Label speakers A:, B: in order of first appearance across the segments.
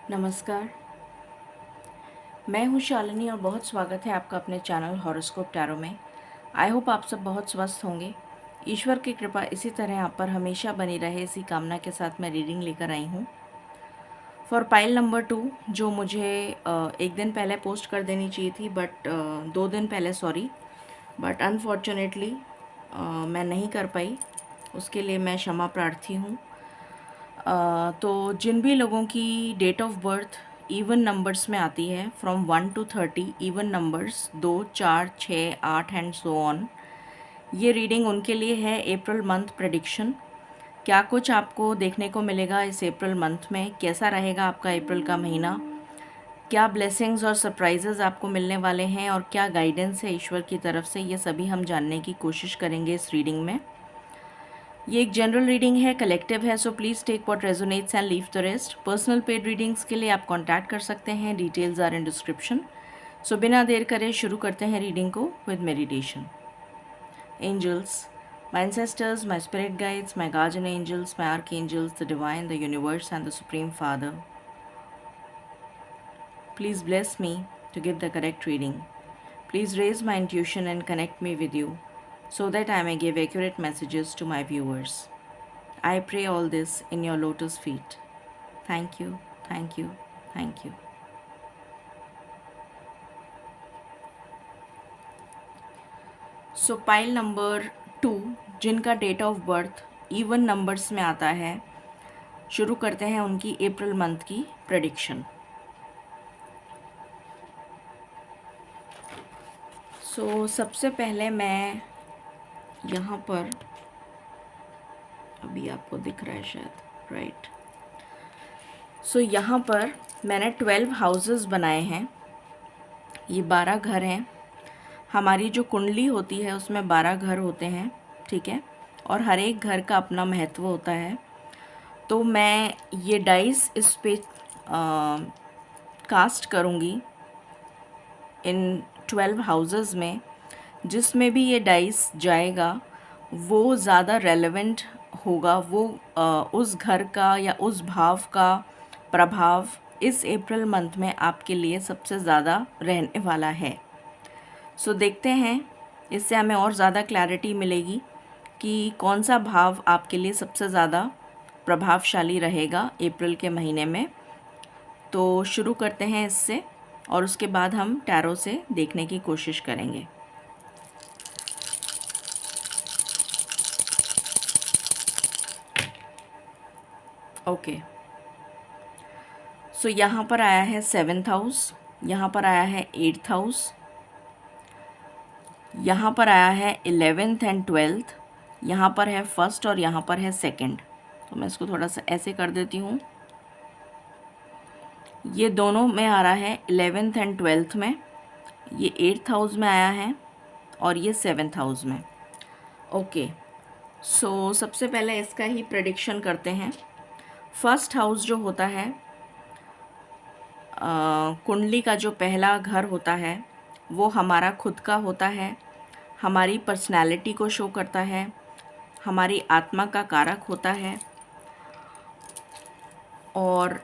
A: नमस्कार, मैं हूँ शालिनी और बहुत स्वागत है आपका अपने चैनल हॉरोस्कोप टैरो में। आई होप आप सब बहुत स्वस्थ होंगे। ईश्वर की कृपा इसी तरह आप पर हमेशा बनी रहे, इसी कामना के साथ मैं रीडिंग लेकर आई हूँ फॉर पाइल नंबर 2, जो मुझे एक दिन पहले पोस्ट कर देनी चाहिए थी, बट 2 दिन पहले, सॉरी, बट अनफॉर्चुनेटली मैं नहीं कर पाई। उसके लिए मैं क्षमा प्रार्थी हूँ। तो जिन भी लोगों की date of birth even numbers में आती है, from 1 to 30 even numbers, 2, 4, 6, 8 and so on, ये रीडिंग उनके लिए है। अप्रैल मंथ प्रेडिक्शन, क्या कुछ आपको देखने को मिलेगा इस अप्रैल मंथ में, कैसा रहेगा आपका अप्रैल का महीना, क्या ब्लेसिंग्स और सरप्राइजेज़ आपको मिलने वाले हैं और क्या गाइडेंस है ईश्वर की तरफ से, ये सभी हम जानने की कोशिश करेंगे इस रीडिंग में। ये एक जनरल रीडिंग है, कलेक्टिव है, so please take what resonates and leave the rest. Personal paid readings के लिए आप कांटेक्ट कर सकते हैं, details are in description. So बिना देर करे शुरू करते हैं रीडिंग को with meditation. Angels, my ancestors, my spirit guides, my guardian angels, my archangels, the divine, the universe and the supreme father, please bless me to give the correct reading. Please raise my intuition and connect me with you so that I may give accurate messages to my viewers. I pray all this in your lotus feet. Thank you, thank you, thank you. So pile number 2, जिनका date of birth even numbers में आता है, शुरू करते हैं उनकी April month की prediction. सो सबसे पहले मैं यहाँ पर, अभी आपको दिख रहा है शायद, राइट। सो यहाँ पर मैंने 12 हाउसेस बनाए हैं। ये 12 घर हैं। हमारी जो कुंडली होती है उसमें 12 घर होते हैं, ठीक है, और हर एक घर का अपना महत्व होता है। तो मैं ये डाइस इस पे कास्ट करूँगी इन 12 हाउसेस में। जिसमें भी ये डाइस जाएगा वो ज़्यादा रेलेवेंट होगा, वो उस घर का या उस भाव का प्रभाव इस अप्रैल मंथ में आपके लिए सबसे ज़्यादा रहने वाला है। सो देखते हैं, इससे हमें और ज़्यादा क्लैरिटी मिलेगी कि कौन सा भाव आपके लिए सबसे ज़्यादा प्रभावशाली रहेगा अप्रैल के महीने में। तो शुरू करते हैं इससे और उसके बाद हम टैरो से देखने की कोशिश करेंगे। ओके, सो यहाँ पर आया है 7th हाउस, यहाँ पर आया है 8th हाउस, यहाँ पर आया है 11th एंड 12th, यहाँ पर है 1st और यहाँ पर है 2nd। तो मैं इसको थोड़ा सा ऐसे कर देती हूँ। ये दोनों में आ रहा है 11th एंड 12th में, ये 8th हाउस में आया है और ये 7th हाउस में। ओके, सो सबसे पहले इसका ही प्रेडिक्शन करते हैं। फर्स्ट हाउस जो होता है, कुंडली का जो पहला घर होता है, वो हमारा खुद का होता है, हमारी पर्सनैलिटी को शो करता है, हमारी आत्मा का कारक होता है और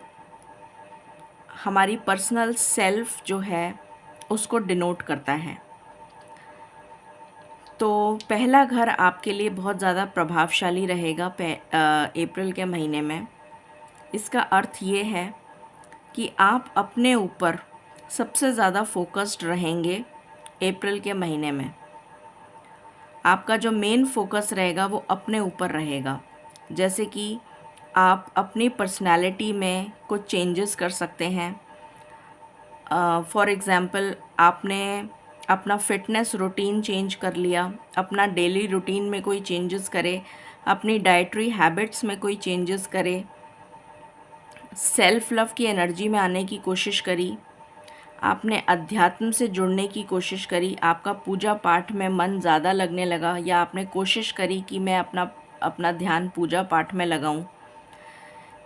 A: हमारी पर्सनल सेल्फ जो है उसको डिनोट करता है। तो पहला घर आपके लिए बहुत ज़्यादा प्रभावशाली रहेगा अप्रैल के महीने में। इसका अर्थ ये है कि आप अपने ऊपर सबसे ज़्यादा फोकस्ड रहेंगे अप्रैल के महीने में। आपका जो मेन फोकस रहेगा वो अपने ऊपर रहेगा। जैसे कि आप अपनी पर्सनैलिटी में कुछ चेंजेस कर सकते हैं। फॉर एग्ज़ाम्पल, आपने अपना फ़िटनेस रूटीन चेंज कर लिया, अपना डेली रूटीन में कोई चेंजेस करे, अपनी डाइटरी हैबिट्स में कोई चेंजेस करे, सेल्फ लव की एनर्जी में आने की कोशिश करी, आपने अध्यात्म से जुड़ने की कोशिश करी, आपका पूजा पाठ में मन ज़्यादा लगने लगा, या आपने कोशिश करी कि मैं अपना ध्यान पूजा पाठ में लगाऊं,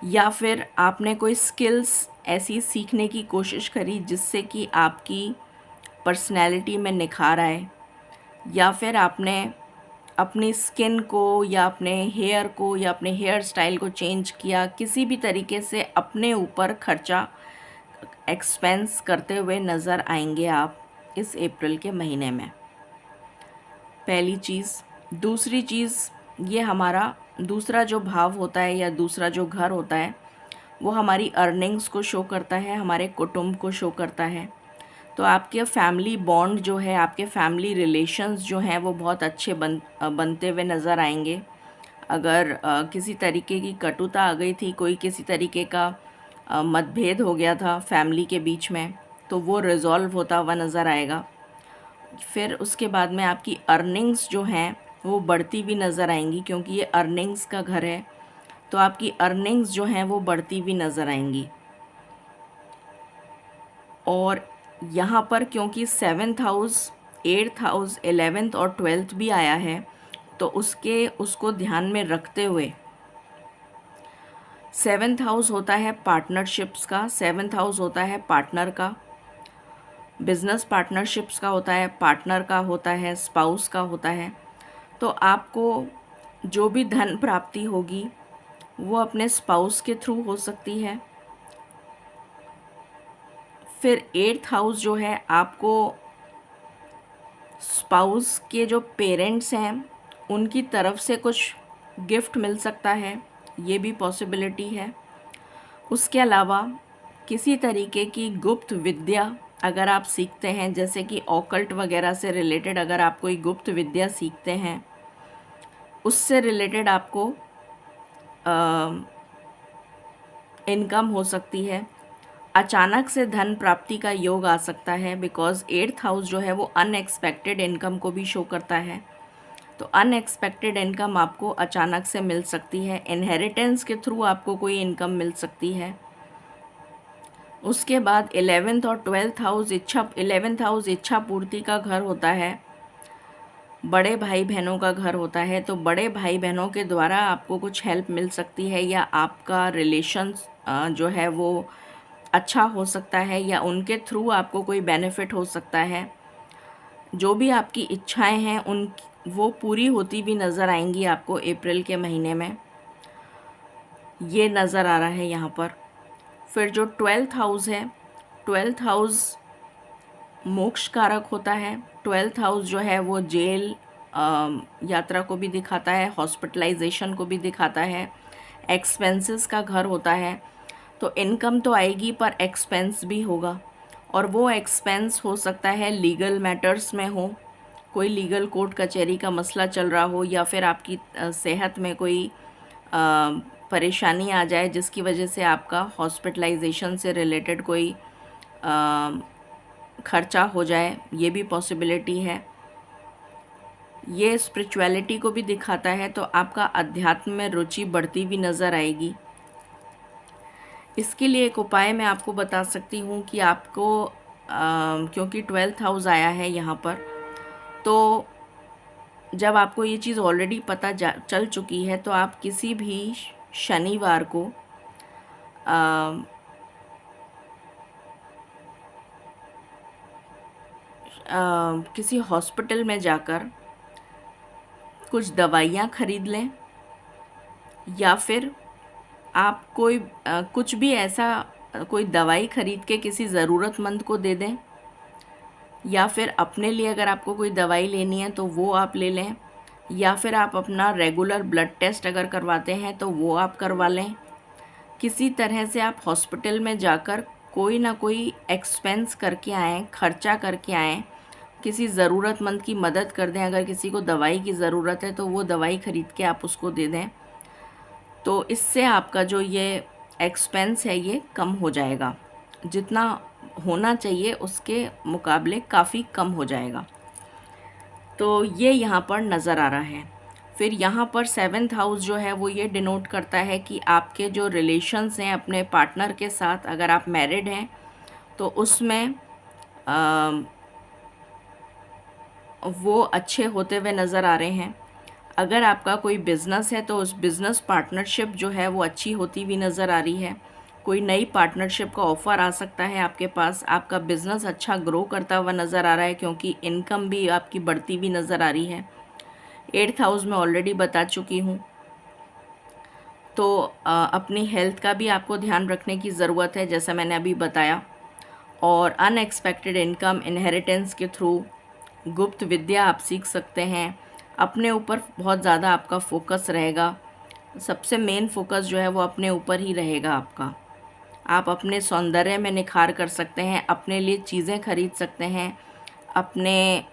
A: या फिर आपने कोई स्किल्स ऐसी सीखने की कोशिश करी जिससे कि आपकी पर्सनैलिटी में निखार आए, या फिर आपने अपनी स्किन को या अपने हेयर को या अपने हेयर स्टाइल को चेंज किया, किसी भी तरीके से अपने ऊपर खर्चा एक्सपेंस करते हुए नज़र आएंगे आप इस अप्रैल के महीने में। पहली चीज़। दूसरी चीज़, ये हमारा दूसरा जो भाव होता है या दूसरा जो घर होता है वो हमारी अर्निंग्स को शो करता है, हमारे कुटुंब को शो करता है। तो आपके फैमिली बॉन्ड जो है, आपके फैमिली रिलेशंस जो हैं वो बहुत अच्छे बनते हुए नज़र आएंगे। अगर किसी तरीके की कटुता आ गई थी, कोई किसी तरीके का मतभेद हो गया था फैमिली के बीच में, तो वो रिज़ॉल्व होता हुआ नज़र आएगा। फिर उसके बाद में आपकी अर्निंग्स जो हैं वो बढ़ती हुई नज़र आएंगी, क्योंकि ये अर्निंग्स का घर है, तो आपकी अर्निंग्स जो हैं वो बढ़ती हुई नज़र आएंगी। और यहाँ पर क्योंकि 7th house, 8th house, 11th और 12th भी आया है, तो उसको ध्यान में रखते हुए 7th हाउस होता है पार्टनरशिप्स का, 7th हाउस होता है पार्टनर का, बिजनेस पार्टनरशिप्स का होता है, पार्टनर का होता है, स्पाउस का होता है। तो आपको जो भी धन प्राप्ति होगी वो अपने स्पाउस के थ्रू हो सकती है। फिर 8th हाउस जो है, आपको स्पाउस के जो पेरेंट्स हैं उनकी तरफ से कुछ गिफ्ट मिल सकता है, ये भी पॉसिबिलिटी है। उसके अलावा किसी तरीके की गुप्त विद्या अगर आप सीखते हैं, जैसे कि ऑकल्ट वगैरह से रिलेटेड अगर आप कोई गुप्त विद्या सीखते हैं, उससे रिलेटेड आपको इनकम हो सकती है। अचानक से धन प्राप्ति का योग आ सकता है, बिकॉज़ 8th हाउस जो है वो अनएक्सपेक्टेड इनकम को भी शो करता है। तो अनएक्सपेक्टेड इनकम आपको अचानक से मिल सकती है, इनहेरिटेंस के थ्रू आपको कोई इनकम मिल सकती है। उसके बाद 11th और 12th हाउस 11th हाउस इच्छा पूर्ति का घर होता है, बड़े भाई बहनों का घर होता है। तो बड़े भाई बहनों के द्वारा आपको कुछ हेल्प मिल सकती है, या आपका रिलेशंस जो है वो अच्छा हो सकता है, या उनके थ्रू आपको कोई बेनिफिट हो सकता है। जो भी आपकी इच्छाएं हैं वो पूरी होती भी नज़र आएंगी आपको अप्रैल के महीने में, ये नज़र आ रहा है यहाँ पर। फिर जो 12th हाउस है, 12th हाउस मोक्ष कारक होता है। 12th हाउस जो है वो जेल यात्रा को भी दिखाता है, हॉस्पिटलाइजेशन को भी दिखाता है, एक्सपेंसेस का घर होता है। तो इनकम तो आएगी पर एक्सपेंस भी होगा, और वो एक्सपेंस हो सकता है लीगल मैटर्स में हो, कोई लीगल कोर्ट कचहरी का मसला चल रहा हो, या फिर आपकी सेहत में कोई परेशानी आ जाए जिसकी वजह से आपका हॉस्पिटलाइजेशन से रिलेटेड कोई खर्चा हो जाए, ये भी पॉसिबिलिटी है। ये स्पिरिचुअलिटी को भी दिखाता है, तो आपका अध्यात्म में रुचि बढ़ती भी नज़र आएगी। इसके लिए एक उपाय मैं आपको बता सकती हूँ कि आपको क्योंकि 12th हाउस आया है यहाँ पर, तो जब आपको ये चीज़ ऑलरेडी पता चल चुकी है, तो आप किसी भी शनिवार को किसी हॉस्पिटल में जाकर कुछ दवाइयाँ खरीद लें, या फिर आप कोई कुछ भी ऐसा कोई दवाई खरीद के किसी ज़रूरतमंद को दे दें, या फिर अपने लिए अगर आपको कोई दवाई लेनी है तो वो आप ले लें, या फिर आप अपना रेगुलर ब्लड टेस्ट अगर करवाते हैं तो वो आप करवा लें। किसी तरह से आप हॉस्पिटल में जाकर कोई ना कोई एक्सपेंस करके आएँ, खर्चा करके आएँ, किसी ज़रूरतमंद की मदद कर दें। अगर किसी को दवाई की ज़रूरत है तो वो दवाई ख़रीद के आप उसको दे दें, तो इससे आपका जो ये एक्सपेंस है ये कम हो जाएगा, जितना होना चाहिए उसके मुकाबले काफ़ी कम हो जाएगा। तो ये यहाँ पर नज़र आ रहा है। फिर यहाँ पर 7th हाउस जो है वो ये डिनोट करता है कि आपके जो रिलेशंस हैं अपने पार्टनर के साथ, अगर आप मैरिड हैं तो उसमें वो अच्छे होते हुए नज़र आ रहे हैं। अगर आपका कोई बिज़नेस है तो उस बिज़नेस पार्टनरशिप जो है वो अच्छी होती हुई नज़र आ रही है। कोई नई पार्टनरशिप का ऑफ़र आ सकता है आपके पास। आपका बिज़नेस अच्छा ग्रो करता हुआ नज़र आ रहा है, क्योंकि इनकम भी आपकी बढ़ती हुई नज़र आ रही है। 8th हाउस में ऑलरेडी बता चुकी हूँ। तो अपनी हेल्थ का भी आपको ध्यान रखने की ज़रूरत है, जैसा मैंने अभी बताया। और अनएक्सपेक्टेड इनकम, इनहेरिटेंस के थ्रू गुप्त विद्या आप सीख सकते हैं। अपने ऊपर बहुत ज़्यादा आपका फोकस रहेगा। सबसे मेन फोकस जो है वो अपने ऊपर ही रहेगा आपका। आप अपने सौंदर्य में निखार कर सकते हैं, अपने लिए चीज़ें खरीद सकते हैं, अपने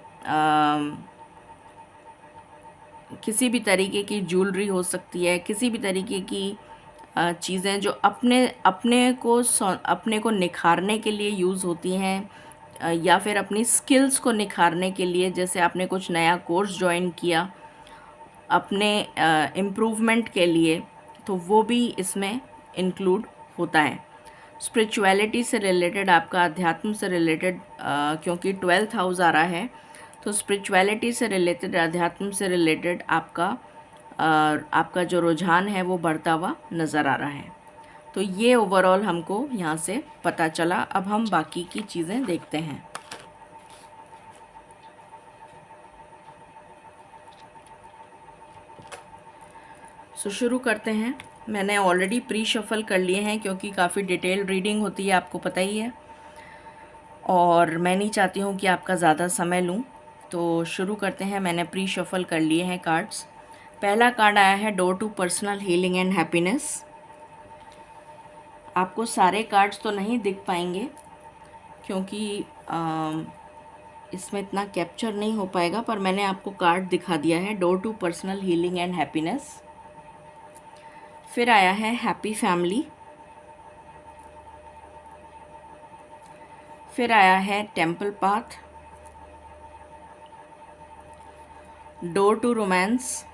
A: किसी भी तरीके की ज्वेलरी हो सकती है, किसी भी तरीके की चीज़ें जो अपने को निखारने के लिए यूज़ होती हैं, या फिर अपनी स्किल्स को निखारने के लिए, जैसे आपने कुछ नया कोर्स ज्वाइन किया अपने इम्प्रूवमेंट के लिए, तो वो भी इसमें इंक्लूड होता है। स्पिरिचुअलिटी से रिलेटेड, आपका अध्यात्म से रिलेटेड, क्योंकि 12th हाउस आ रहा है, तो स्पिरिचुअलिटी से रिलेटेड, अध्यात्म से रिलेटेड आपका जो रुझान है वो बढ़ता हुआ नज़र आ रहा है। तो ये ओवरऑल हमको यहाँ से पता चला। अब हम बाकी की चीज़ें देखते हैं। शुरू करते हैं। मैंने ऑलरेडी प्री शफल कर लिए हैं, क्योंकि काफ़ी डिटेल्ड रीडिंग होती है, आपको पता ही है, और मैं नहीं चाहती हूँ कि आपका ज़्यादा समय लूँ। तो शुरू करते हैं। मैंने प्री शफल कर लिए हैं कार्ड्स। पहला कार्ड आया है door to personal healing and happiness. आपको सारे कार्ड्स तो नहीं दिख पाएंगे, क्योंकि इसमें इतना कैप्चर नहीं हो पाएगा, पर मैंने आपको कार्ड दिखा दिया है, door to personal healing and happiness. फिर आया है हैप्पी फैमिली। फिर आया है temple path, door to romance,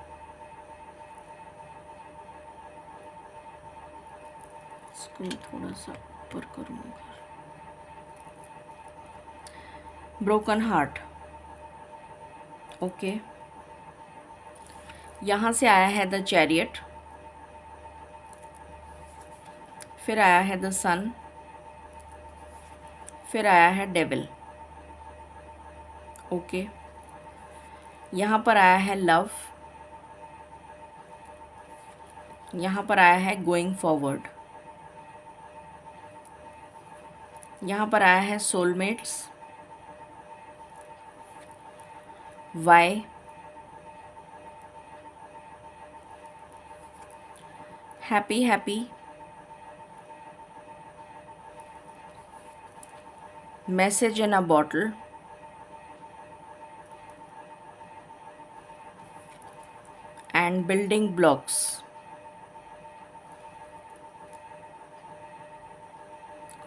A: इसको थोड़ा सा ऊपर करूँगा, ब्रोकन हार्ट। ओके, यहाँ से आया है द चैरियट। फिर आया है द सन। फिर आया है डेविल। ओके, यहाँ पर आया है लव। यहाँ पर आया है गोइंग फॉरवर्ड। यहाँ पर आया है soulmates, why, happy happy, message in a bottle, and building blocks.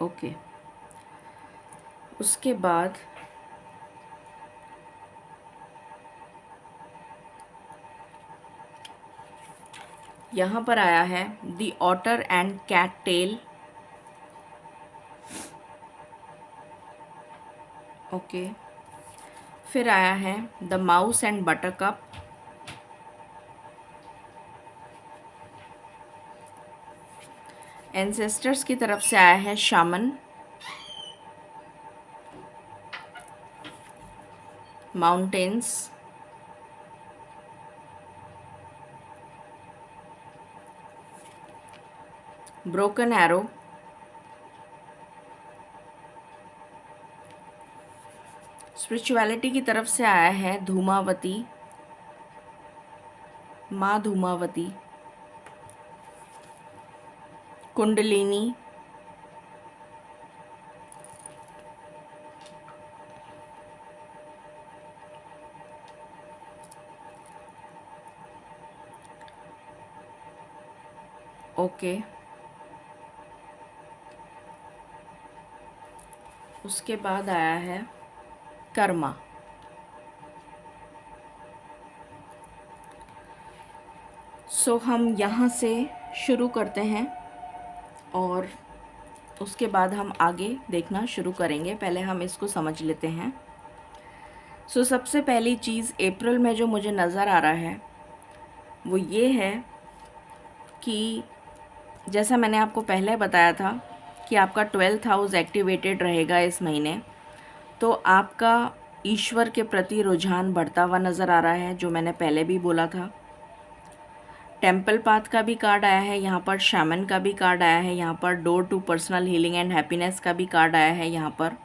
A: Okay, उसके बाद यहाँ पर आया है the otter and cat tail. Okay, फिर आया है the mouse and buttercup. Ancestors की तरफ से आया है shaman, mountains, broken arrow, spirituality की तरफ से आया है धूमावती, माँ धूमावती, कुंडलिनी, ओके, उसके बाद आया है कर्मा। सो हम यहाँ से शुरू करते हैं, और उसके बाद हम आगे देखना शुरू करेंगे। पहले हम इसको समझ लेते हैं। सो सबसे पहली चीज़ अप्रैल में जो मुझे नज़र आ रहा है वो ये है कि जैसा मैंने आपको पहले बताया था कि आपका 12th हाउस एक्टिवेटेड रहेगा इस महीने। तो आपका ईश्वर के प्रति रुझान बढ़ता हुआ नज़र आ रहा है, जो मैंने पहले भी बोला था। टेम्पल पाथ का भी कार्ड आया है यहाँ पर, शैमन का भी कार्ड आया है यहाँ पर, door to personal healing and happiness का भी कार्ड आया है यहाँ पर,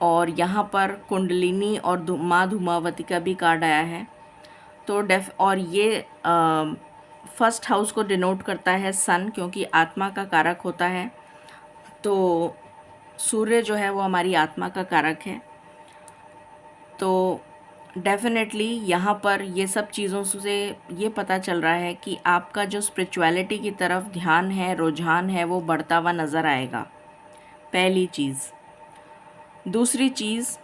A: और यहाँ पर कुंडलिनी और माँ धूमावती का भी कार्ड आया है। तो और ये फर्स्ट हाउस को डिनोट करता है सन, क्योंकि आत्मा का कारक होता है। तो सूर्य जो है वो हमारी आत्मा का कारक है। तो डेफिनेटली यहाँ पर ये सब चीज़ों से ये पता चल रहा है कि आपका जो स्पिरिचुअलिटी की तरफ ध्यान है, रुझान है, वो बढ़ता हुआ नज़र आएगा, पहली चीज़। दूसरी चीज़,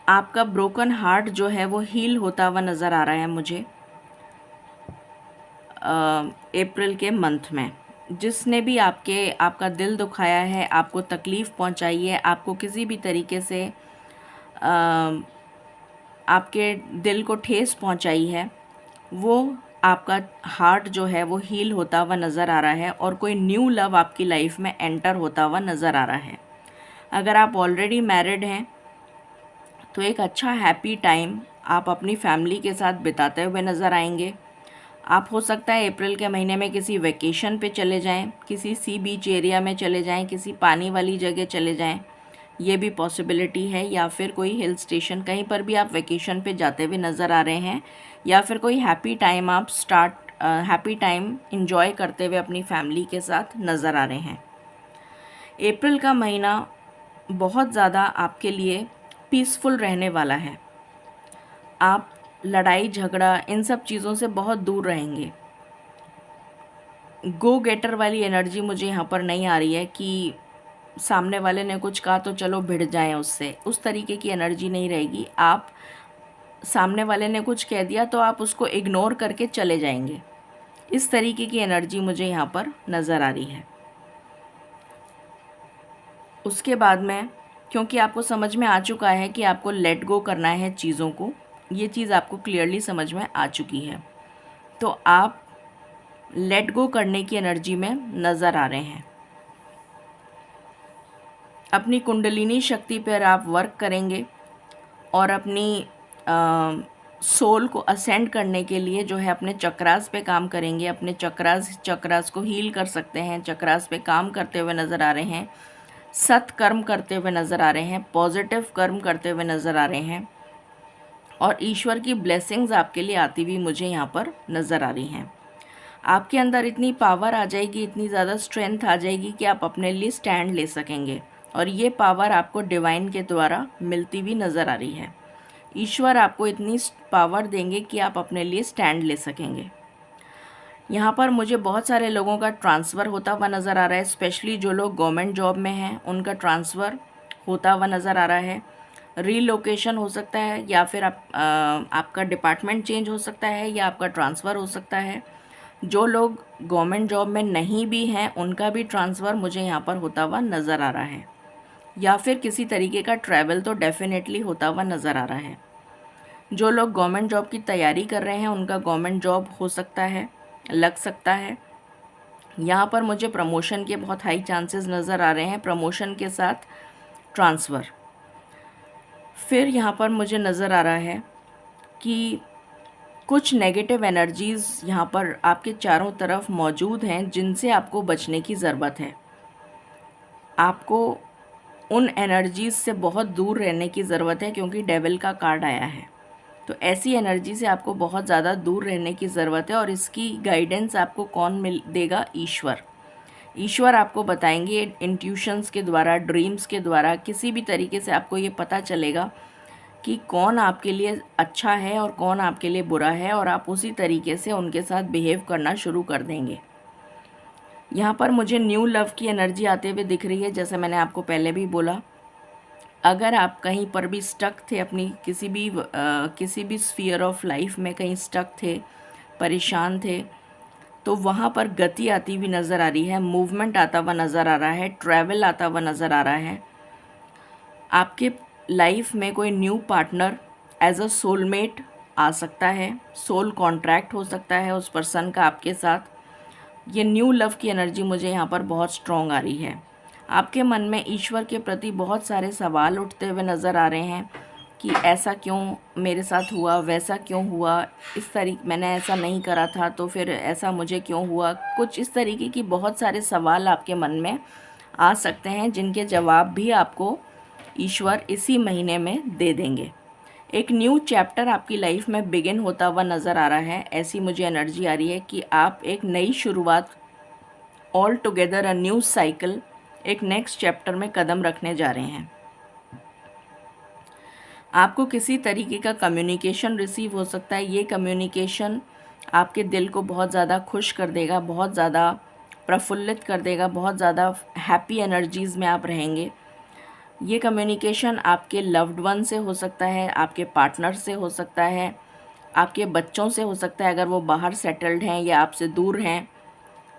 A: आपका ब्रोकन हार्ट जो है वो हील होता हुआ नज़र आ रहा है मुझे अप्रैल के मंथ में। जिसने भी आपका दिल दुखाया है, आपको तकलीफ़ पहुंचाई है, आपको किसी भी तरीके से आपके दिल को ठेस पहुंचाई है, वो आपका हार्ट जो है वो हील होता हुआ नज़र आ रहा है और कोई न्यू लव आपकी लाइफ में एंटर होता हुआ नज़र आ रहा है। अगर आप ऑलरेडी मैरिड हैं तो एक अच्छा हैप्पी टाइम आप अपनी फैमिली के साथ बिताते हुए नज़र आएंगे। आप हो सकता है अप्रैल के महीने में किसी वेकेशन पे चले जाएं, किसी सी बीच एरिया में चले जाएं, किसी पानी वाली जगह चले जाएं, ये भी पॉसिबिलिटी है। या फिर कोई हिल स्टेशन, कहीं पर भी आप वेकेशन पे जाते हुए नज़र आ रहे हैं, या फिर कोई हैप्पी टाइम आप हैप्पी टाइम इंजॉय करते हुए अपनी फैमिली के साथ नज़र आ रहे हैं। अप्रैल का महीना बहुत ज़्यादा आपके लिए पीसफुल रहने वाला है। आप लड़ाई झगड़ा इन सब चीज़ों से बहुत दूर रहेंगे। गो गेटर वाली एनर्जी मुझे यहाँ पर नहीं आ रही है कि सामने वाले ने कुछ कहा तो चलो भिड़ जाएं उससे, उस तरीके की एनर्जी नहीं रहेगी। आप सामने वाले ने कुछ कह दिया तो आप उसको इग्नोर करके चले जाएंगे, इस तरीके की एनर्जी मुझे यहाँ पर नज़र आ रही है। उसके बाद में, क्योंकि आपको समझ में आ चुका है कि आपको लेट गो करना है चीज़ों को, ये चीज़ आपको क्लियरली समझ में आ चुकी है, तो आप लेट गो करने की एनर्जी में नज़र आ रहे हैं। अपनी कुंडलिनी शक्ति पर आप वर्क करेंगे और अपनी सोल को असेंड करने के लिए जो है अपने चक्रास पे काम करेंगे। अपने चक्रास को हील कर सकते हैं, चक्रास पे काम करते हुए नज़र आ रहे हैं, सत्कर्म करते हुए नज़र आ रहे हैं, पॉजिटिव कर्म करते हुए नज़र आ रहे हैं, और ईश्वर की ब्लेसिंग्स आपके लिए आती हुई मुझे यहाँ पर नज़र आ रही हैं। आपके अंदर इतनी पावर आ जाएगी, इतनी ज़्यादा स्ट्रेंथ आ जाएगी कि आप अपने लिए स्टैंड ले सकेंगे, और ये पावर आपको डिवाइन के द्वारा मिलती हुई नज़र आ रही है। ईश्वर आपको इतनी पावर देंगे कि आप अपने लिए स्टैंड ले सकेंगे। यहाँ पर मुझे बहुत सारे लोगों का ट्रांसफ़र होता हुआ नज़र आ रहा है, स्पेशली जो लोग गवर्नमेंट जॉब में हैं उनका ट्रांसफ़र होता हुआ नज़र आ रहा है। रीलोकेशन हो सकता है, या फिर आपका डिपार्टमेंट चेंज हो सकता है, या आपका ट्रांसफ़र हो सकता है। जो लोग गवर्नमेंट जॉब में नहीं भी हैं उनका भी ट्रांसफ़र मुझे यहाँ पर होता हुआ नज़र आ रहा है, या फिर किसी तरीके का ट्रैवल तो डेफिनेटली होता हुआ नज़र आ रहा है। जो लोग गवर्नमेंट जॉब की तैयारी कर रहे हैं उनका गवर्नमेंट जॉब हो सकता है, लग सकता है। यहाँ पर मुझे प्रमोशन के बहुत हाई चांसेस नज़र आ रहे हैं, प्रमोशन के साथ ट्रांसफ़र। फिर यहाँ पर मुझे नज़र आ रहा है कि कुछ नेगेटिव एनर्जीज़ यहाँ पर आपके चारों तरफ मौजूद हैं जिनसे आपको बचने की ज़रूरत है। आपको उन एनर्जीज़ से बहुत दूर रहने की ज़रूरत है, क्योंकि डेविल का कार्ड आया है। तो ऐसी एनर्जी से आपको बहुत ज़्यादा दूर रहने की ज़रूरत है, और इसकी गाइडेंस आपको कौन देगा? ईश्वर। ईश्वर आपको बताएंगे इंट्यूशंस के द्वारा, ड्रीम्स के द्वारा, किसी भी तरीके से आपको ये पता चलेगा कि कौन आपके लिए अच्छा है और कौन आपके लिए बुरा है, और आप उसी तरीके से उनके साथ बिहेव करना शुरू कर देंगे। यहाँ पर मुझे न्यू लव की एनर्जी आते हुए दिख रही है। जैसे मैंने आपको पहले भी बोला, अगर आप कहीं पर भी स्टक थे, अपनी किसी भी स्फीयर ऑफ लाइफ में कहीं स्टक थे, परेशान थे, तो वहाँ पर गति आती हुई नज़र आ रही है, मूवमेंट आता हुआ नज़र आ रहा है, ट्रैवल आता हुआ नज़र आ रहा है। आपके लाइफ में कोई new partner as a soulmate आ सकता है, सोल कॉन्ट्रैक्ट हो सकता है उस पर्सन का आपके साथ। ये न्यू लव की एनर्जी मुझे यहाँ पर बहुत स्ट्रॉन्ग आ रही है। आपके मन में ईश्वर के प्रति बहुत सारे सवाल उठते हुए नज़र आ रहे हैं कि ऐसा क्यों मेरे साथ हुआ, वैसा क्यों हुआ, इस तरीके मैंने ऐसा नहीं करा था तो फिर ऐसा मुझे क्यों हुआ। कुछ इस तरीके की बहुत सारे सवाल आपके मन में आ सकते हैं, जिनके जवाब भी आपको ईश्वर इसी महीने में दे देंगे। एक न्यू चैप्टर आपकी लाइफ में बिगिन होता हुआ नज़र आ रहा है। ऐसी मुझे एनर्जी आ रही है कि आप एक नई शुरुआत, all together a new cycle, एक नेक्स्ट चैप्टर में कदम रखने जा रहे हैं। आपको किसी तरीके का कम्युनिकेशन रिसीव हो सकता है। ये कम्युनिकेशन आपके दिल को बहुत ज़्यादा खुश कर देगा, बहुत ज़्यादा प्रफुल्लित कर देगा, बहुत ज़्यादा हैप्पी एनर्जीज़ में आप रहेंगे। ये कम्युनिकेशन आपके लव्ड वन से हो सकता है, आपके पार्टनर से हो सकता है, आपके बच्चों से हो सकता है अगर वो बाहर सेटल्ड हैं या आपसे दूर हैं,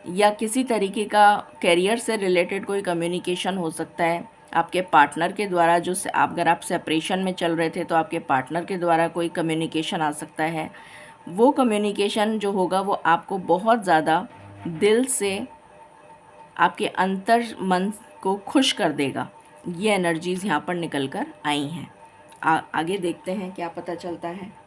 A: या किसी तरीके का करियर से रिलेटेड कोई कम्युनिकेशन हो सकता है। आपके पार्टनर के द्वारा अगर आप सेपरेशन में चल रहे थे तो आपके पार्टनर के द्वारा कोई कम्युनिकेशन आ सकता है। वो कम्युनिकेशन जो होगा वो आपको बहुत ज़्यादा दिल से, आपके अंतर मन को खुश कर देगा। ये एनर्जीज़ यहाँ पर निकल कर आई हैं। आगे देखते हैं क्या पता चलता है।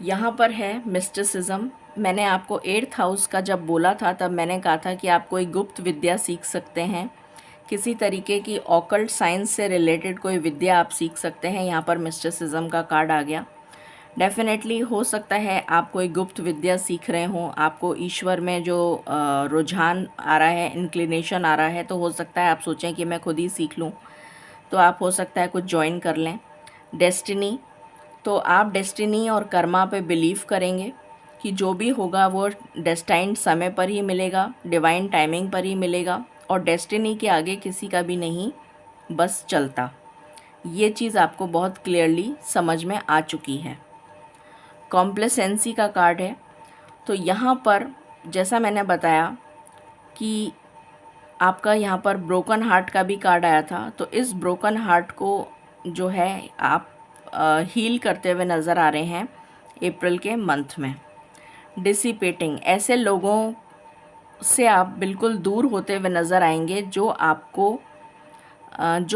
A: यहाँ पर है मिस्टिसिज्म। मैंने आपको 8th हाउस का जब बोला था तब मैंने कहा था कि आप कोई गुप्त विद्या सीख सकते हैं, किसी तरीके की ऑकल्ट साइंस से रिलेटेड कोई विद्या आप सीख सकते हैं। यहाँ पर मिस्टिसिज्म का कार्ड आ गया। डेफिनेटली हो सकता है आप कोई गुप्त विद्या सीख रहे हों, आपको ईश्वर में जो रुझान आ रहा है, इंक्लिनेशन आ रहा है, तो हो सकता है आप सोचें कि मैं खुद ही सीख लूँ, तो आप हो सकता है कुछ ज्वाइन कर लें। डेस्टिनी, तो आप डेस्टिनी और कर्मा पे बिलीव करेंगे कि जो भी होगा वो डेस्टाइन्ड समय पर ही मिलेगा, डिवाइन टाइमिंग पर ही मिलेगा, और डेस्टिनी के आगे किसी का भी नहीं बस चलता। ये चीज़ आपको बहुत क्लियरली समझ में आ चुकी है। कॉम्प्लेसेंसी का कार्ड है। तो यहाँ पर जैसा मैंने बताया कि आपका यहाँ पर ब्रोकन हार्ट का भी कार्ड आया था, तो इस ब्रोकन हार्ट को जो है आप हील करते हुए नज़र आ रहे हैं अप्रैल के मंथ में। डिसिपेटिंग, ऐसे लोगों से आप बिल्कुल दूर होते हुए नज़र आएंगे जो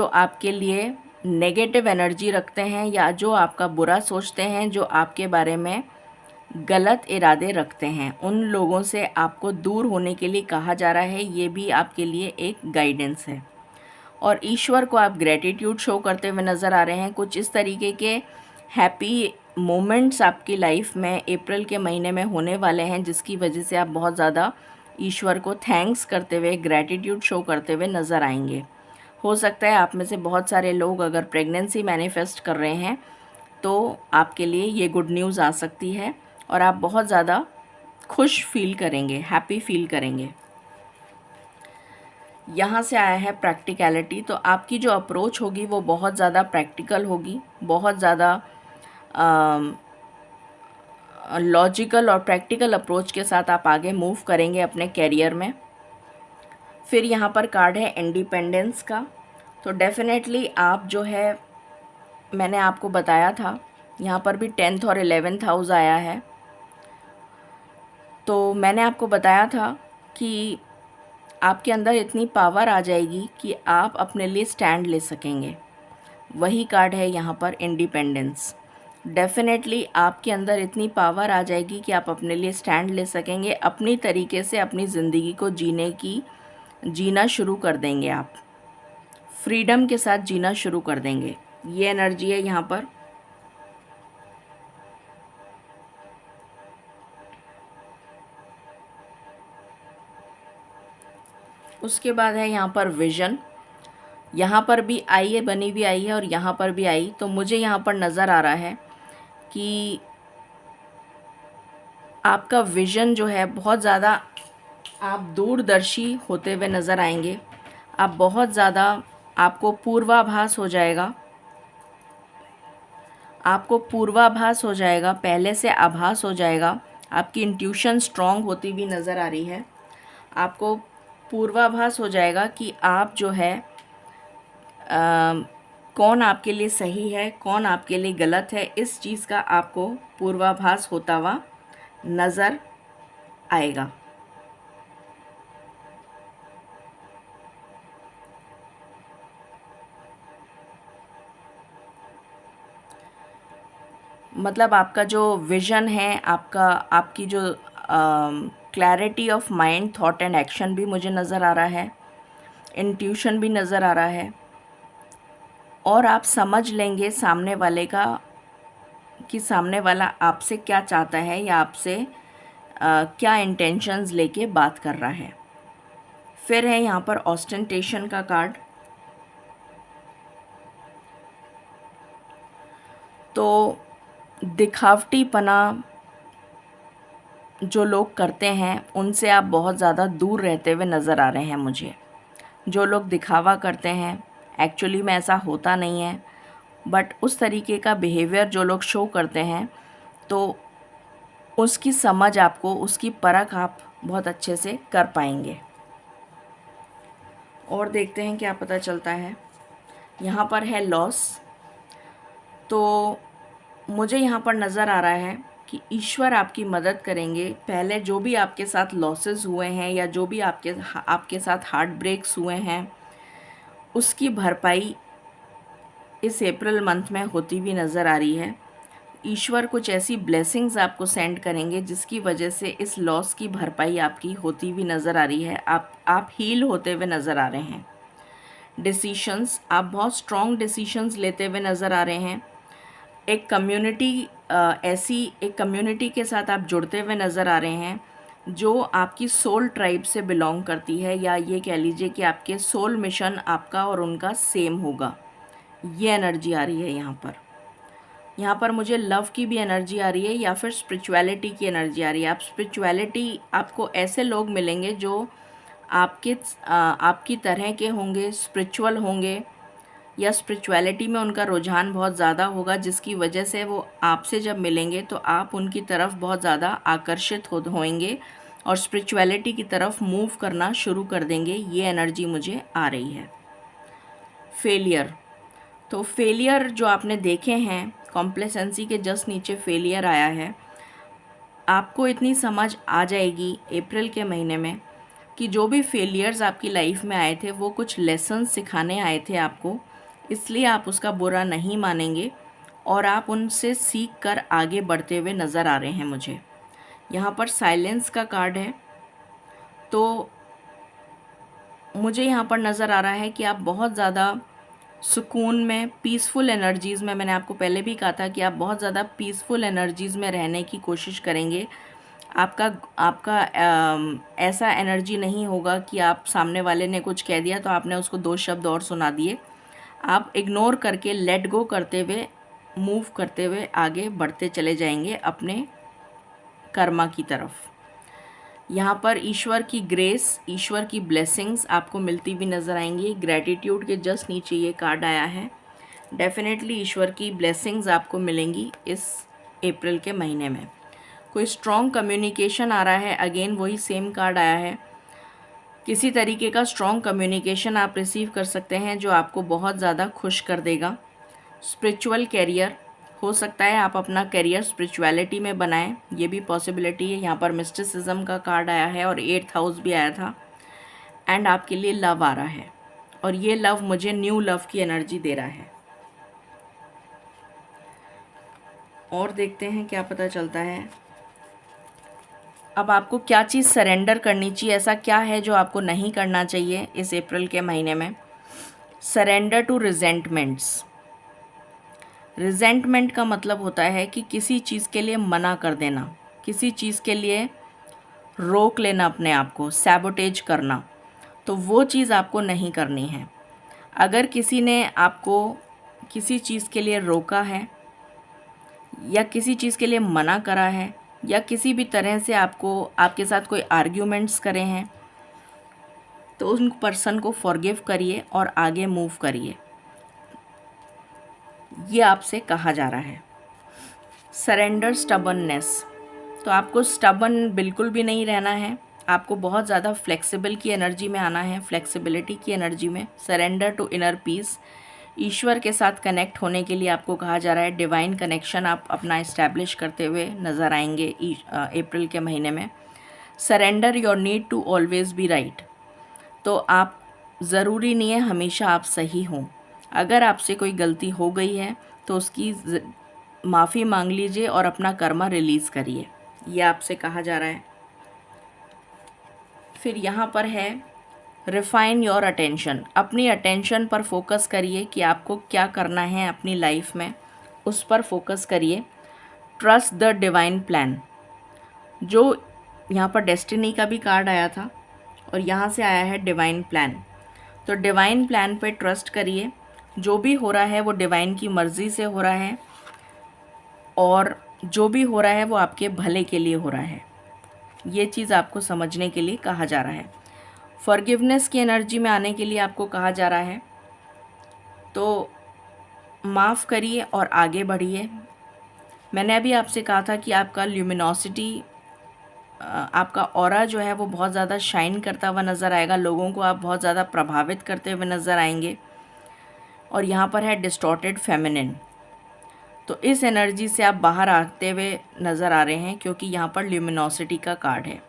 A: आपके लिए नेगेटिव एनर्जी रखते हैं या जो आपका बुरा सोचते हैं, जो आपके बारे में गलत इरादे रखते हैं। उन लोगों से आपको दूर होने के लिए कहा जा रहा है। ये भी आपके लिए एक गाइडेंस है। और ईश्वर को आप ग्रेटिट्यूड शो करते हुए नज़र आ रहे हैं। कुछ इस तरीके के हैप्पी मोमेंट्स आपकी लाइफ में अप्रैल के महीने में होने वाले हैं, जिसकी वजह से आप बहुत ज़्यादा ईश्वर को थैंक्स करते हुए, ग्रेटिट्यूड शो करते हुए नज़र आएंगे। हो सकता है आप में से बहुत सारे लोग अगर प्रेगनेंसी मैनिफेस्ट कर रहे हैं तो आपके लिए ये गुड न्यूज़ आ सकती है और आप बहुत ज़्यादा खुश फील करेंगे, हैप्पी फील करेंगे। यहाँ से आया है प्रैक्टिकलिटी। तो आपकी जो अप्रोच होगी वो बहुत ज़्यादा प्रैक्टिकल होगी, बहुत ज़्यादा लॉजिकल और प्रैक्टिकल अप्रोच के साथ आप आगे मूव करेंगे अपने कैरियर में। फिर यहाँ पर कार्ड है इंडिपेंडेंस का। तो डेफिनेटली आप जो है, मैंने आपको बताया था, यहाँ पर भी 10th और 11th हाउस आया है। तो मैंने आपको बताया था कि आपके अंदर इतनी पावर आ जाएगी कि आप अपने लिए स्टैंड ले सकेंगे। वही कार्ड है यहाँ पर इंडिपेंडेंस। डेफिनेटली आपके अंदर इतनी पावर आ जाएगी कि आप अपने लिए स्टैंड ले सकेंगे, अपनी तरीके से अपनी ज़िंदगी को जीना शुरू कर देंगे। आप फ्रीडम के साथ जीना शुरू कर देंगे। ये एनर्जी है यहाँ पर। उसके बाद है यहाँ पर विजन। यहाँ पर भी आई है, बनी भी आई है और यहाँ पर भी आई। तो मुझे यहाँ पर नज़र आ रहा है कि आपका विज़न जो है बहुत ज़्यादा, आप दूरदर्शी होते हुए नज़र आएंगे। आप बहुत ज़्यादा, आपको पूर्वाभास हो जाएगा, पहले से आभास हो जाएगा। आपकी इंट्यूशन स्ट्रॉन्ग होती हुई नज़र आ रही है। आपको पूर्वाभास हो जाएगा कि आप जो है कौन आपके लिए सही है, कौन आपके लिए गलत है। इस चीज़ का आपको पूर्वाभास होता हुआ नज़र आएगा। मतलब आपका जो विज़न है, आपकी जो clarity of mind, thought and action भी मुझे नज़र आ रहा है, इंट्यूशन भी नज़र आ रहा है, और आप समझ लेंगे सामने वाले का कि सामने वाला आपसे क्या चाहता है या आपसे क्या इंटेंशंस लेके बात कर रहा है। फिर है यहाँ पर ऑस्टेंटेशन का कार्ड। तो दिखावटीपना जो लोग करते हैं उनसे आप बहुत ज़्यादा दूर रहते हुए नज़र आ रहे हैं मुझे। जो लोग दिखावा करते हैं, एक्चुअली में ऐसा होता नहीं है, बट उस तरीके का बिहेवियर जो लोग शो करते हैं, तो उसकी समझ आपको, उसकी परख आप बहुत अच्छे से कर पाएंगे। और देखते हैं क्या पता चलता है। यहाँ पर है लॉस। तो मुझे यहाँ पर नज़र आ रहा है कि ईश्वर आपकी मदद करेंगे। पहले जो भी आपके साथ लॉसेस हुए हैं या जो भी आपके साथ हार्ट ब्रेक्स हुए हैं, उसकी भरपाई इस अप्रैल मंथ में होती हुई नज़र आ रही है। ईश्वर कुछ ऐसी ब्लेसिंग्स आपको सेंड करेंगे जिसकी वजह से इस लॉस की भरपाई आपकी होती हुई नज़र आ रही है। आप हील होते हुए नज़र आ रहे हैं। डिसीशंस, आप बहुत स्ट्रॉन्ग डिसीशंस लेते हुए नज़र आ रहे हैं। एक कम्युनिटी के साथ आप जुड़ते हुए नज़र आ रहे हैं जो आपकी सोल ट्राइब से बिलोंग करती है, या ये कह लीजिए कि आपके सोल मिशन आपका और उनका सेम होगा। ये एनर्जी आ रही है यहाँ पर मुझे लव की भी एनर्जी आ रही है या फिर स्पिरिचुअलिटी की एनर्जी आ रही है। आपको ऐसे लोग मिलेंगे जो आपकी तरह के होंगे, स्पिरिचुअल होंगे, या स्पिरिचुअलिटी में उनका रुझान बहुत ज़्यादा होगा, जिसकी वजह से वो आपसे जब मिलेंगे तो आप उनकी तरफ बहुत ज़्यादा आकर्षित होएंगे और स्पिरिचुअलिटी की तरफ मूव करना शुरू कर देंगे। ये एनर्जी मुझे आ रही है। फेलियर, तो फेलियर जो आपने देखे हैं, कॉम्प्लेसेंसी के जस्ट नीचे फेलियर आया है। आपको इतनी समझ आ जाएगी अप्रैल के महीने में कि जो भी फेलियर्स आपकी लाइफ में आए थे वो कुछ लेसन्स सिखाने आए थे आपको, इसलिए आप उसका बुरा नहीं मानेंगे और आप उनसे सीख कर आगे बढ़ते हुए नज़र आ रहे हैं मुझे। यहाँ पर साइलेंस का कार्ड है। तो मुझे यहाँ पर नज़र आ रहा है कि आप बहुत ज़्यादा सुकून में, पीसफुल एनर्जीज़ में, मैंने आपको पहले भी कहा था कि आप बहुत ज़्यादा पीसफुल एनर्जीज़ में रहने की कोशिश करेंगे। आपका आपका ऐसा एनर्जी नहीं होगा कि आप सामने वाले ने कुछ कह दिया तो आपने उसको 2 शब्द और सुना दिए। आप इग्नोर करके, लेट गो करते हुए, मूव करते हुए आगे बढ़ते चले जाएंगे अपने कर्मा की तरफ। यहाँ पर ईश्वर की ग्रेस, ईश्वर की ब्लेसिंग्स आपको मिलती हुई नज़र आएंगी। ग्रैटिट्यूड के जस्ट नीचे ये कार्ड आया है। डेफिनेटली ईश्वर की ब्लेसिंग्स आपको मिलेंगी इस अप्रैल के महीने में। कोई स्ट्रॉन्ग कम्युनिकेशन आ रहा है, अगेन वही सेम कार्ड आया है। किसी तरीके का स्ट्रॉन्ग कम्युनिकेशन आप रिसीव कर सकते हैं जो आपको बहुत ज़्यादा खुश कर देगा। स्पिरिचुअल कैरियर, हो सकता है आप अपना करियर स्पिरिचुअलिटी में बनाएं, ये भी पॉसिबिलिटी है। यहाँ पर मिस्टिसिज्म का कार्ड आया है और 8th हाउस भी आया था। एंड आपके लिए लव आ रहा है और ये लव मुझे न्यू लव की एनर्जी दे रहा है। और देखते हैं क्या पता चलता है। अब आपको क्या चीज़ सरेंडर करनी चाहिए, ऐसा क्या है जो आपको नहीं करना चाहिए इस अप्रैल के महीने में। Surrender to रिजेंटमेंट्स। रिजेंटमेंट का मतलब होता है कि किसी चीज़ के लिए मना कर देना, किसी चीज़ के लिए रोक लेना अपने आप को, सैबोटेज करना। तो वो चीज़ आपको नहीं करनी है। अगर किसी ने आपको किसी चीज़ के लिए रोका है या किसी चीज़ के लिए मना करा है या किसी भी तरह से आपके साथ कोई आर्ग्यूमेंट्स करे हैं, तो उन पर्सन को फॉरगिव करिए और आगे मूव करिए। ये आपसे कहा जा रहा है। सरेंडर स्टबननेस, तो आपको स्टबन बिल्कुल भी नहीं रहना है। आपको बहुत ज़्यादा फ्लेक्सिबल की एनर्जी में आना है, फ्लेक्सिबिलिटी की एनर्जी में। सरेंडर टू इनर पीस, ईश्वर के साथ कनेक्ट होने के लिए आपको कहा जा रहा है। डिवाइन कनेक्शन आप अपना इस्टेब्लिश करते हुए नज़र आएंगे अप्रैल के महीने में। Surrender your need to always be right, तो आप ज़रूरी नहीं है हमेशा आप सही हों। अगर आपसे कोई गलती हो गई है तो उसकी माफ़ी मांग लीजिए और अपना कर्मा रिलीज़ करिए, ये आपसे कहा जा रहा है। फिर यहाँ पर है रिफाइन योर अटेंशन, अपनी अटेंशन पर फोकस करिए कि आपको क्या करना है अपनी लाइफ में, उस पर फोकस करिए। ट्रस्ट द डिवाइन प्लान, जो यहाँ पर डेस्टिनी का भी कार्ड आया था और यहाँ से आया है डिवाइन प्लान। तो डिवाइन प्लान पे ट्रस्ट करिए, जो भी हो रहा है वो डिवाइन की मर्ज़ी से हो रहा है और जो भी हो रहा है वो आपके भले के लिए हो रहा है। ये चीज़ आपको समझने के लिए कहा जा रहा है। फॉरगिवनेस की एनर्जी में आने के लिए आपको कहा जा रहा है। तो माफ़ करिए और आगे बढ़िए। मैंने अभी आपसे कहा था कि आपका ल्यूमिनोसिटी, आपका ऑरा जो है वो बहुत ज़्यादा शाइन करता हुआ नज़र आएगा, लोगों को आप बहुत ज़्यादा प्रभावित करते हुए नज़र आएंगे। और यहाँ पर है डिस्टॉर्टेड फेमिनिन, तो इस एनर्जी से आप बाहर आते हुए नज़र आ रहे हैं, क्योंकि यहाँ पर ल्यूमिनोसिटी का कार्ड है।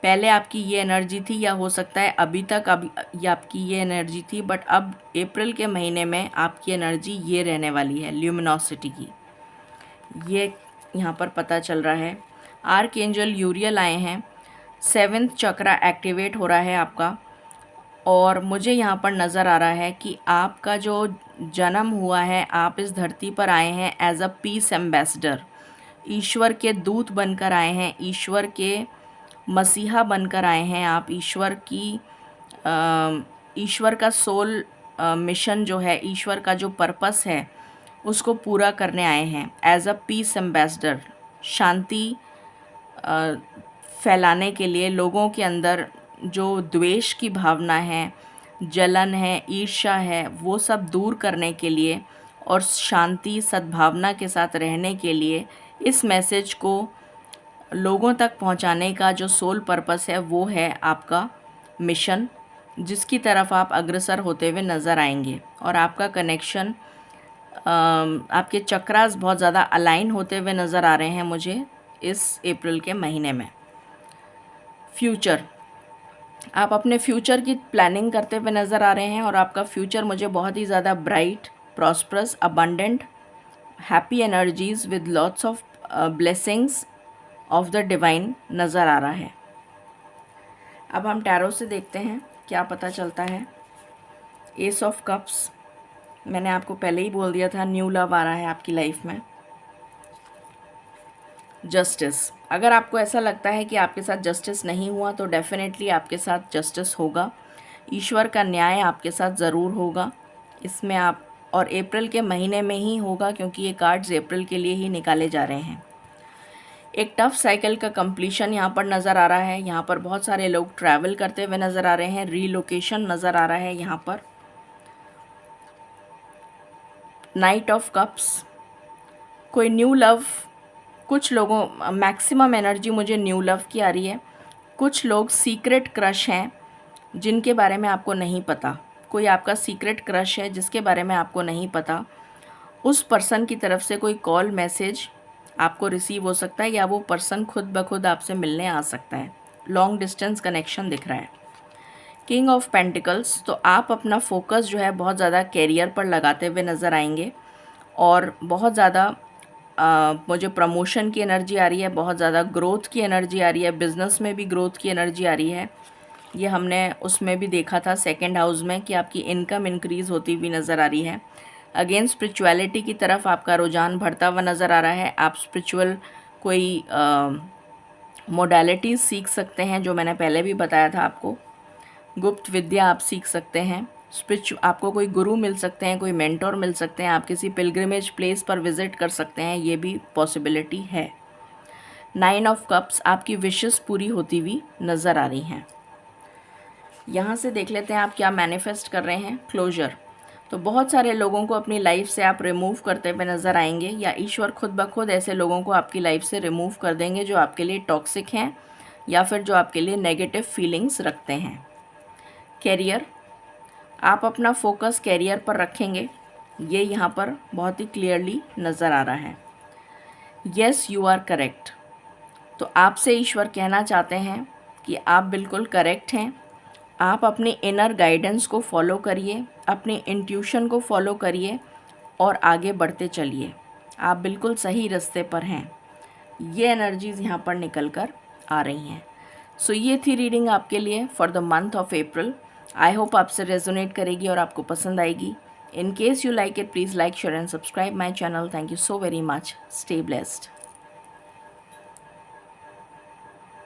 A: पहले आपकी ये एनर्जी थी, या हो सकता है अभी तक ये आपकी ये एनर्जी थी, बट अब अप्रैल के महीने में आपकी एनर्जी ये रहने वाली है, ल्यूमिनोसिटी की। ये यहाँ पर पता चल रहा है। आर्कएंजल यूरियल आए हैं, 7th चक्रा एक्टिवेट हो रहा है आपका। और मुझे यहाँ पर नज़र आ रहा है कि आपका जो जन्म हुआ है, आप इस धरती पर आए हैं एज अ पीस एम्बेसडर, ईश्वर के दूत बनकर आए हैं, ईश्वर के मसीहा बनकर आए हैं आप। ईश्वर का सोल मिशन जो है, ईश्वर का जो पर्पस है, उसको पूरा करने आए हैं एज अ पीस एम्बेसडर। शांति फैलाने के लिए, लोगों के अंदर जो द्वेष की भावना है, जलन है, ईर्ष्या है, वो सब दूर करने के लिए और शांति सद्भावना के साथ रहने के लिए इस मैसेज को लोगों तक पहुंचाने का जो सोल पर्पस है वो है आपका मिशन, जिसकी तरफ आप अग्रसर होते हुए नज़र आएंगे। और आपका कनेक्शन, आपके चक्रास बहुत ज़्यादा अलाइन होते हुए नज़र आ रहे हैं मुझे इस अप्रैल के महीने में। फ्यूचर, आप अपने फ्यूचर की प्लानिंग करते हुए नज़र आ रहे हैं और आपका फ्यूचर मुझे बहुत ही ज़्यादा bright, prosperous, abundant, happy energies with lots of blessings of the divine नज़र आ रहा है। अब हम टैरो से देखते हैं क्या पता चलता है। एस ऑफ कप्स, मैंने आपको पहले ही बोल दिया था, न्यू लव आ रहा है आपकी लाइफ में। जस्टिस, अगर आपको ऐसा लगता है कि आपके साथ जस्टिस नहीं हुआ तो डेफिनेटली आपके साथ जस्टिस होगा। ईश्वर का न्याय आपके साथ ज़रूर होगा इसमें आप, और अप्रैल के महीने में ही होगा, क्योंकि ये कार्ड्स अप्रैल के लिए ही निकाले जा रहे हैं। एक टफ साइकिल का कंप्लीशन यहाँ पर नज़र आ रहा है। यहाँ पर बहुत सारे लोग ट्रैवल करते हुए नज़र आ रहे हैं, रीलोकेशन नज़र आ रहा है यहाँ पर। नाइट ऑफ कप्स, कोई न्यू लव, कुछ लोगों, मैक्सिमम एनर्जी मुझे न्यू लव की आ रही है। कुछ लोग सीक्रेट क्रश हैं जिनके बारे में आपको नहीं पता, कोई आपका सीक्रेट क्रश है जिसके बारे में आपको नहीं पता, उस पर्सन की तरफ से कोई कॉल मैसेज आपको रिसीव हो सकता है, या वो पर्सन खुद ब खुद आपसे मिलने आ सकता है। लॉन्ग डिस्टेंस कनेक्शन दिख रहा है। किंग ऑफ पेंटिकल्स, तो आप अपना फोकस जो है बहुत ज़्यादा कैरियर पर लगाते हुए नज़र आएंगे और बहुत ज़्यादा मुझे प्रमोशन की एनर्जी आ रही है, बहुत ज़्यादा ग्रोथ की एनर्जी आ रही है, बिज़नेस में भी ग्रोथ की एनर्जी आ रही है। ये हमने उसमें भी देखा था सेकंड हाउस में कि आपकी इनकम इंक्रीज़ होती हुई नज़र आ रही है। अगेन स्पिरिचुअलिटी की तरफ आपका रुझान बढ़ता हुआ नज़र आ रहा है। आप स्पिरिचुअल कोई मोडालिटीज़ सीख सकते हैं, जो मैंने पहले भी बताया था आपको। गुप्त विद्या आप सीख सकते हैं। आपको कोई गुरु मिल सकते हैं, कोई मेंटोर मिल सकते हैं, आप किसी पिलग्रिमेज प्लेस पर विज़िट कर सकते हैं, ये भी पॉसिबिलिटी है। 9 ऑफ कप्स, आपकी विशेस पूरी होती हुई नज़र आ रही हैं। यहाँ से देख लेते हैं आप क्या मैनिफेस्ट कर रहे हैं। क्लोजर, तो बहुत सारे लोगों को अपनी लाइफ से आप रिमूव करते हुए नज़र आएंगे, या ईश्वर खुद ब खुद ऐसे लोगों को आपकी लाइफ से रिमूव कर देंगे जो आपके लिए टॉक्सिक हैं या फिर जो आपके लिए नेगेटिव फीलिंग्स रखते हैं। कैरियर, आप अपना फोकस कैरियर पर रखेंगे, ये यहाँ पर बहुत ही क्लियरली नज़र आ रहा है। येस यू आर करेक्ट, तो आपसे ईश्वर कहना चाहते हैं कि आप बिल्कुल करेक्ट हैं। आप अपनी इनर गाइडेंस को फॉलो करिए, अपनी इंट्यूशन को फॉलो करिए और आगे बढ़ते चलिए। आप बिल्कुल सही रास्ते पर हैं, ये एनर्जीज़ यहाँ पर निकल कर आ रही हैं। सो ये थी रीडिंग आपके लिए for the month of April. I hope आपसे रेजोनेट करेगी और आपको पसंद आएगी। In case you like it, please like, share and subscribe my channel. Thank you so very much. Stay blessed.